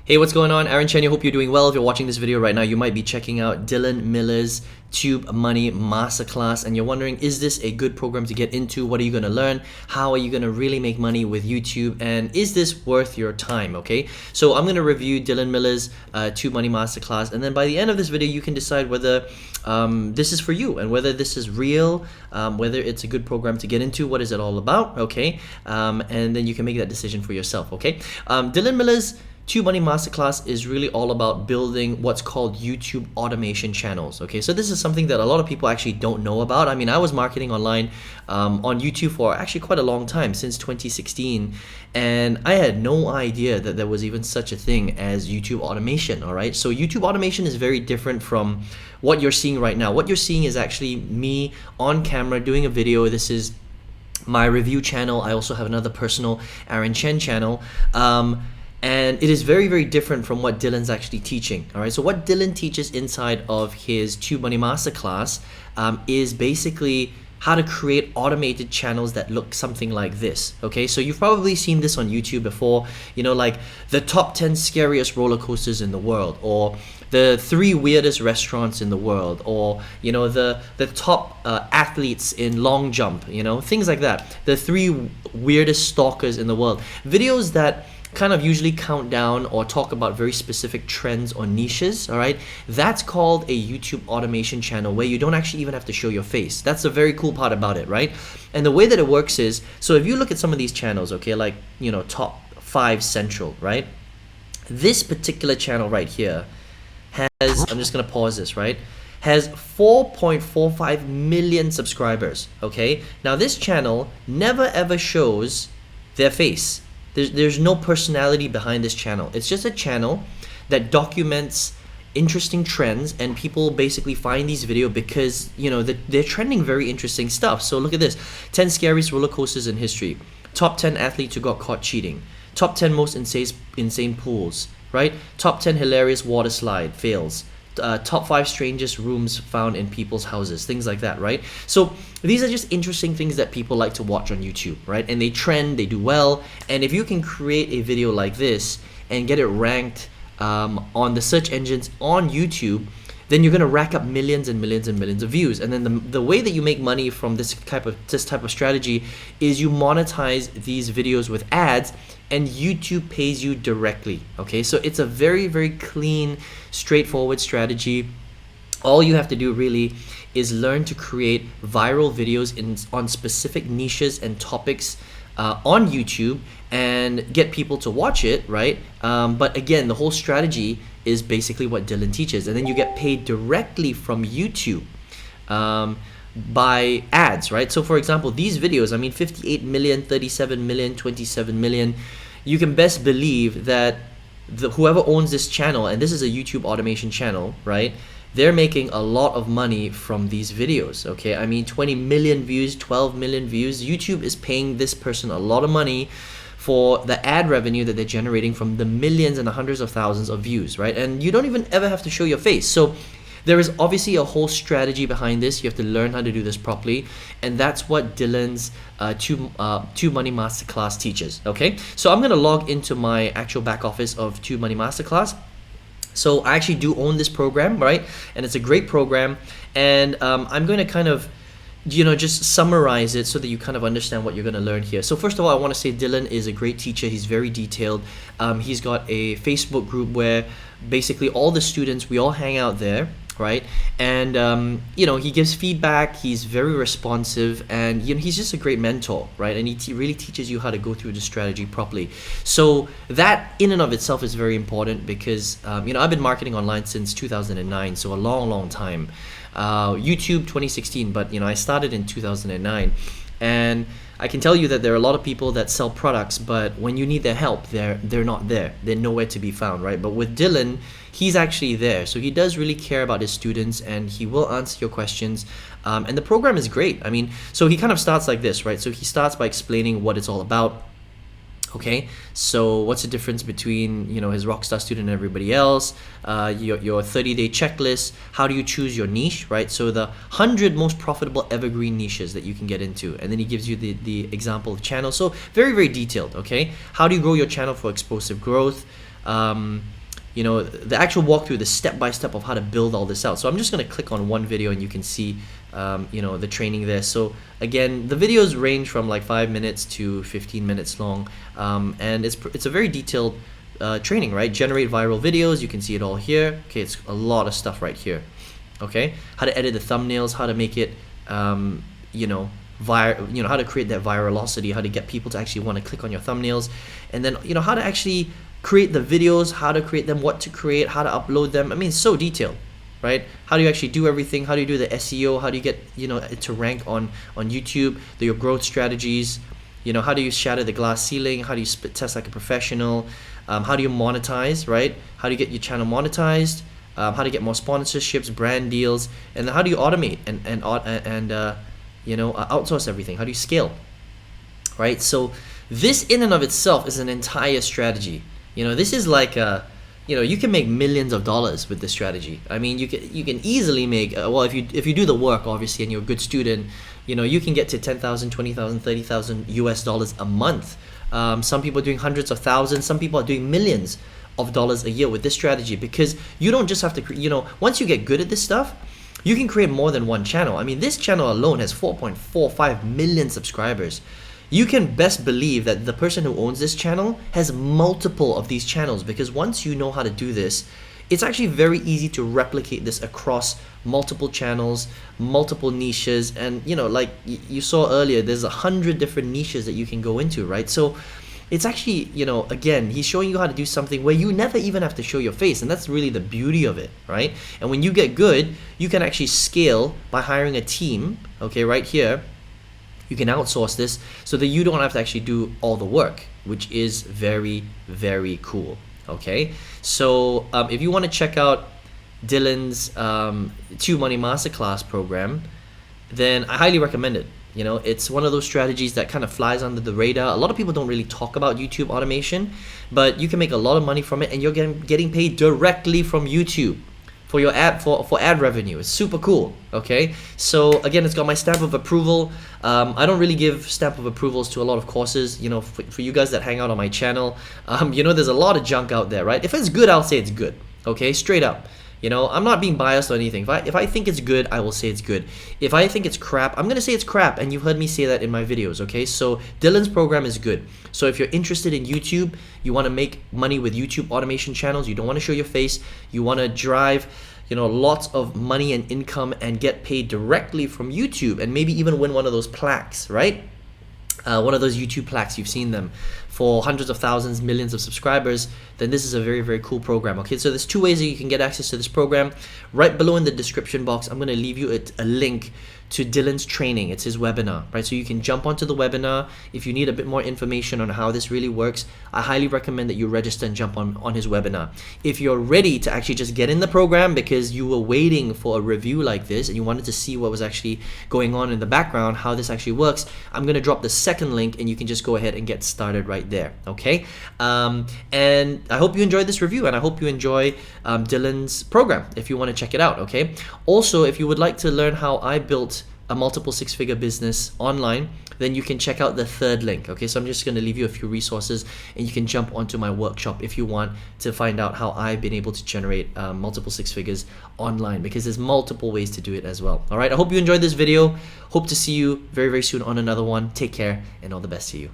Hey, what's going on? Aaron Chen, I hope you're doing well. If you're watching this video right now, you might be checking out Dylan Miller's Tube Money Masterclass and you're wondering, is this a good program to get into? What are you going to learn? How are you going to really make money with YouTube? And is this worth your time? Okay, so I'm going to review Dylan Miller's Tube Money Masterclass, and then by the end of this video, you can decide whether this is for you and whether this is real, whether it's a good program to get into, what is it all about, okay? And then you can make that decision for yourself, okay? Dylan Miller's Tube Money Masterclass is really all about building what's called YouTube automation channels. Okay, so this is something that a lot of people actually don't know about. I mean, I was marketing online on YouTube for actually quite a long time, since 2016, and I had no idea that there was even such a thing as YouTube automation. All right, so YouTube automation is very different from what you're seeing right now. What you're seeing is actually me on camera doing a video. This is my review channel. I also have another personal Aaron Chen channel. And it is very, very different from what Dylan's actually teaching. All right, so what Dylan teaches inside of his Tube Money Masterclass is basically how to create automated channels that look something like this. Okay, so you've probably seen this on YouTube before, you know, like the top 10 scariest roller coasters in the world, or the 3 weirdest restaurants in the world, or you know, the top athletes in long jump, you know, things like that. The 3 weirdest stalkers in the world. Videos that kind of usually count down or talk about very specific trends or niches. All right, that's called a YouTube automation channel, where you don't actually even have to show your face. That's the very cool part about it, right? And the way that it works is, so if you look at some of these channels, okay, like, you know, top 5 central, right? This particular channel right here has, I'm just gonna pause this, right, has 4.45 million subscribers. Okay, now this channel never ever shows their face. There's no personality behind this channel. It's just a channel that documents interesting trends, and people basically find these videos because, you know, they're trending very interesting stuff. So look at this: 10 scariest roller coasters in history, top 10 athletes who got caught cheating, top 10 most insane pools, right? Top 10 hilarious water slide fails, top 5 strangest rooms found in people's houses, things like that, right? So these are just interesting things that people like to watch on YouTube, right? And they trend, they do well. And if you can create a video like this and get it ranked on the search engines on YouTube, then you're gonna rack up millions and millions and millions of views. And then the way that you make money from this type of strategy is you monetize these videos with ads, and YouTube pays you directly. Okay, so it's a very, very clean, straightforward strategy. All you have to do really is learn to create viral videos on specific niches and topics on YouTube and get people to watch it, right? But again, the whole strategy is basically what Dylan teaches, and then you get paid directly from YouTube by ads, right? So for example, these videos, I mean, 58 million, 37 million, 27 million, you can best believe that whoever owns this channel, and this is a YouTube automation channel, right, they're making a lot of money from these videos. Okay, I mean, 20 million views, 12 million views. YouTube is paying this person a lot of money for the ad revenue that they're generating from the millions and the hundreds of thousands of views, right? And you don't even ever have to show your face. So there is obviously a whole strategy behind this. You have to learn how to do this properly, and that's what Dylan's Tube Money Masterclass teaches. Okay, so I'm gonna log into my actual back office of Tube Money Masterclass. So I actually do own this program, right? And it's a great program, and I'm going to kind of, you know, just summarize it so that you kind of understand what you're going to learn here. So first of all, I want to say Dylan is a great teacher. He's very detailed. He's got a Facebook group where basically all the students, we all hang out there, right? And you know, he gives feedback. He's very responsive, and you know, he's just a great mentor, right? And he really teaches you how to go through the strategy properly. So that in and of itself is very important, because you know, I've been marketing online since 2009, so a long time. YouTube 2016, but you know, I started in 2009, and I can tell you that there are a lot of people that sell products, but when you need their help, they're not there. They're nowhere to be found, right? But with Dylan, he's actually there. So he does really care about his students, and he will answer your questions. And the program is great. I mean, so he kind of starts like this, right? So he starts by explaining what it's all about, Okay, so what's the difference between, you know, his rockstar student and everybody else? Your 30-day checklist. How do you choose your niche, right? So the 100 most profitable evergreen niches that you can get into, and then he gives you the example of channel. So very, very detailed. Okay, how do you grow your channel for explosive growth? You know, the actual walkthrough, the step-by-step of how to build all this out. So I'm just going to click on one video and you can see, you know, the training there. So again, the videos range from like 5 minutes to 15 minutes long, and it's a very detailed training, right? Generate viral videos. You can see it all here. Okay, it's a lot of stuff right here. Okay, how to edit the thumbnails, how to make it, you know, how to create that virality, how to get people to actually want to click on your thumbnails, and then, you know, how to actually create the videos, how to create them, what to create, how to upload them. I mean, it's so detailed, right? How do you actually do everything? How do you do the SEO? How do you get, you know, it to rank on YouTube? Your growth strategies, you know, how do you shatter the glass ceiling? How do you split test like a professional? How do you monetize, right? How do you get your channel monetized? How to get more sponsorships, brand deals, and then how do you automate and you know, outsource everything? How do you scale, right? So this in and of itself is an entire strategy. You know, this is like you know, you can make millions of dollars with this strategy. I mean, you can easily make well, if you do the work, obviously, and you're a good student, you know, you can get to 10,000, 20,000, 30,000 US dollars a month. Some people are doing hundreds of thousands. Some people are doing millions of dollars a year with this strategy, because you don't just have to, you know, once you get good at this stuff, you can create more than one channel. I mean, this channel alone has 4.45 million subscribers. You can best believe that the person who owns this channel has multiple of these channels, because once you know how to do this, it's actually very easy to replicate this across multiple channels, multiple niches, and, you know, like you saw earlier, there's 100 different niches that you can go into, right? So it's actually, you know, again, he's showing you how to do something where you never even have to show your face, and that's really the beauty of it, right? And when you get good, you can actually scale by hiring a team, okay, right here. You can outsource this so that you don't have to actually do all the work, which is very, very cool. Okay, so if you want to check out Dylan's Tube Money Masterclass program, then I highly recommend it. You know, it's one of those strategies that kind of flies under the radar. A lot of people don't really talk about YouTube automation, but you can make a lot of money from it, and you're getting paid directly from YouTube for your ad for ad revenue. It's super cool. Okay, so again, it's got my stamp of approval. I don't really give stamp of approvals to a lot of courses. You know, for you guys that hang out on my channel, you know, there's a lot of junk out there, right? If it's good, I'll say it's good. Okay, straight up. You know, I'm not being biased or anything. If I think it's good, I will say it's good. If I think it's crap, I'm gonna say it's crap, and you've heard me say that in my videos, okay? So Dylan's program is good. So if you're interested in YouTube, you wanna make money with YouTube automation channels, you don't wanna show your face, you wanna drive, you know, lots of money and income and get paid directly from YouTube, and maybe even win one of those plaques, right? One of those YouTube plaques, you've seen them, for hundreds of thousands, millions of subscribers, then this is a very, very cool program. Okay, so there's two ways that you can get access to this program. Right below in the description box, I'm going to leave you a link to Dylan's training. It's his webinar, right? So you can jump onto the webinar. If you need a bit more information on how this really works, I highly recommend that you register and jump on his webinar. If you're ready to actually just get in the program because you were waiting for a review like this and you wanted to see what was actually going on in the background, how this actually works, I'm going to drop the second link and you can just go ahead and get started right there, okay? And I hope you enjoyed this review, and I hope you enjoy Dylan's program if you want to check it out, okay? Also, if you would like to learn how I built a multiple six-figure business online, then you can check out the third link, okay? So I'm just going to leave you a few resources, and you can jump onto my workshop if you want to find out how I've been able to generate multiple six figures online, because there's multiple ways to do it as well. All right, I hope you enjoyed this video. Hope to see you very, very soon on another one. Take care, and all the best to you.